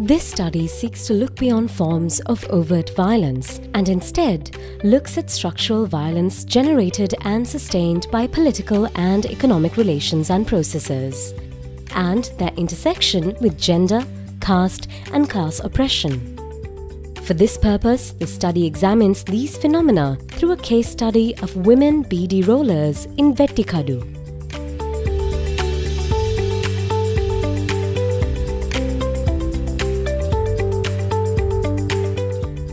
This study seeks to look beyond forms of overt violence and instead looks at structural violence generated and sustained by political and economic relations and processes, and their intersection with gender, caste, and class oppression. For this purpose, the study examines these phenomena through a case study of women beedi rollers in Vettikadu.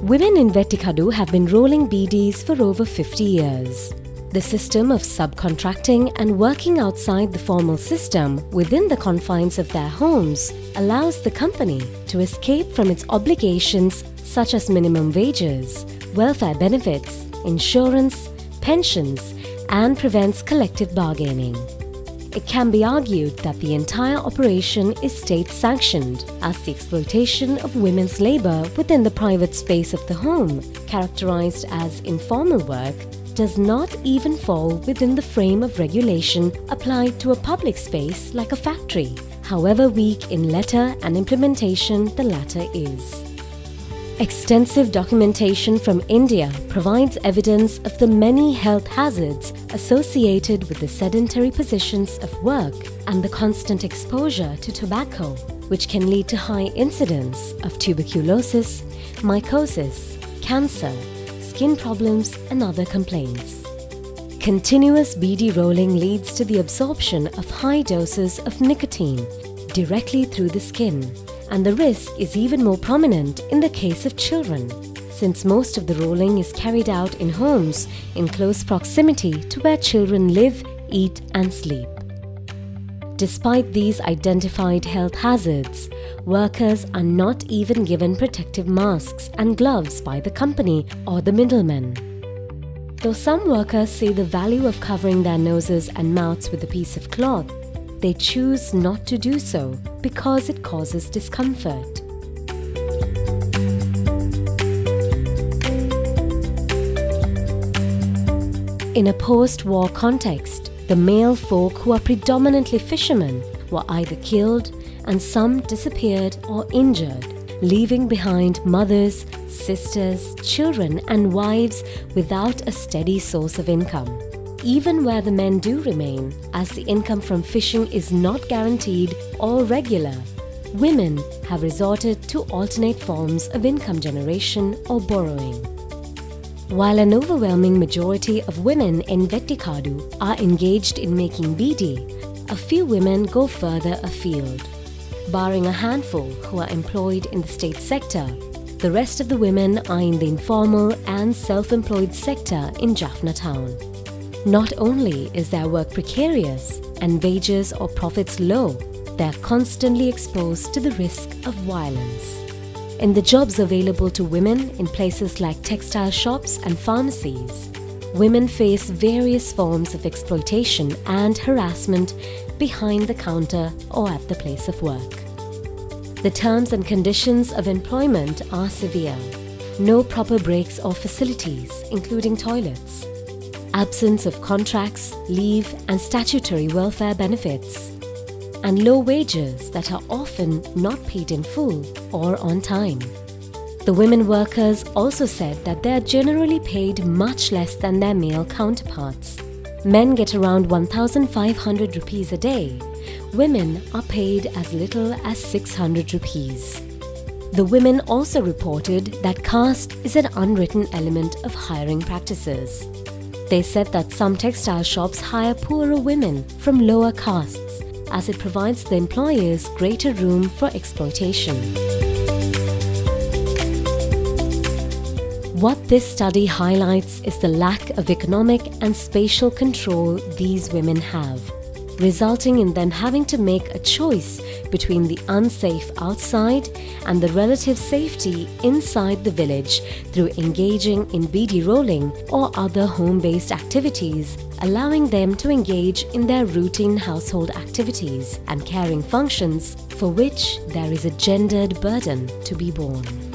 Women in Vettikadu have been rolling beedis for over 50 years. The system of subcontracting and working outside the formal system within the confines of their homes allows the company to escape from its obligations such as minimum wages, welfare benefits, insurance, pensions, and prevents collective bargaining. It can be argued that the entire operation is state-sanctioned, as the exploitation of women's labor within the private space of the home, characterized as informal work, does not even fall within the frame of regulation applied to a public space like a factory, however weak in letter and implementation the latter is. Extensive documentation from India provides evidence of the many health hazards associated with the sedentary positions of work and the constant exposure to tobacco, which can lead to high incidence of tuberculosis, mycosis, cancer, skin problems, and other complaints. Continuous beedi rolling leads to the absorption of high doses of nicotine directly through the skin, and the risk is even more prominent in the case of children, since most of the rolling is carried out in homes in close proximity to where children live, eat, and sleep. Despite these identified health hazards, workers are not even given protective masks and gloves by the company or the middlemen. Though some workers see the value of covering their noses and mouths with a piece of cloth, they choose not to do so because it causes discomfort. In a post-war context, the male folk who are predominantly fishermen were either killed and some disappeared or injured, leaving behind mothers, sisters, children, and wives without a steady source of income. Even where the men do remain, as the income from fishing is not guaranteed or regular, women have resorted to alternate forms of income generation or borrowing. While an overwhelming majority of women in Vettikadu are engaged in making beedi, a few women go further afield. Barring a handful who are employed in the state sector, the rest of the women are in the informal and self-employed sector in Jaffna town. Not only is their work precarious and wages or profits low, they are constantly exposed to the risk of violence. In the jobs available to women in places like textile shops and pharmacies, women face various forms of exploitation and harassment behind the counter or at the place of work. The terms and conditions of employment are severe. No proper breaks or facilities, including toilets. Absence of contracts, leave, and statutory welfare benefits, and low wages that are often not paid in full or on time. The women workers also said that they are generally paid much less than their male counterparts. Men get around 1,500 rupees a day. Women are paid as little as 600 rupees. The women also reported that caste is an unwritten element of hiring practices. They said that some textile shops hire poorer women from lower castes, as it provides the employers greater room for exploitation. What this study highlights is the lack of economic and spatial control these women have, resulting in them having to make a choice between the unsafe outside and the relative safety inside the village through engaging in beedi rolling or other home-based activities, allowing them to engage in their routine household activities and caring functions for which there is a gendered burden to be borne.